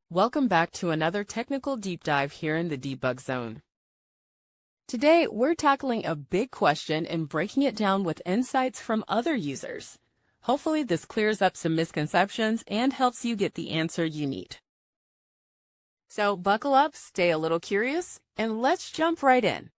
Welcome back to another technical deep dive here in the debug zone. Today, we're tackling a big question and breaking it down with insights from other users. Hopefully, this clears up some misconceptions and helps you get the answer you need. So buckle up, stay a little curious, and let's jump right in.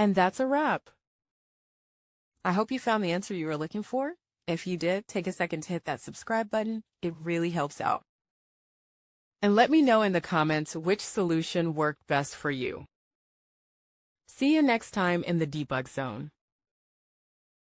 And that's a wrap. I hope you found the answer you were looking for. If you did, take a second to hit that subscribe button. It really helps out. And let me know in the comments which solution worked best for you. See you next time in the debug zone.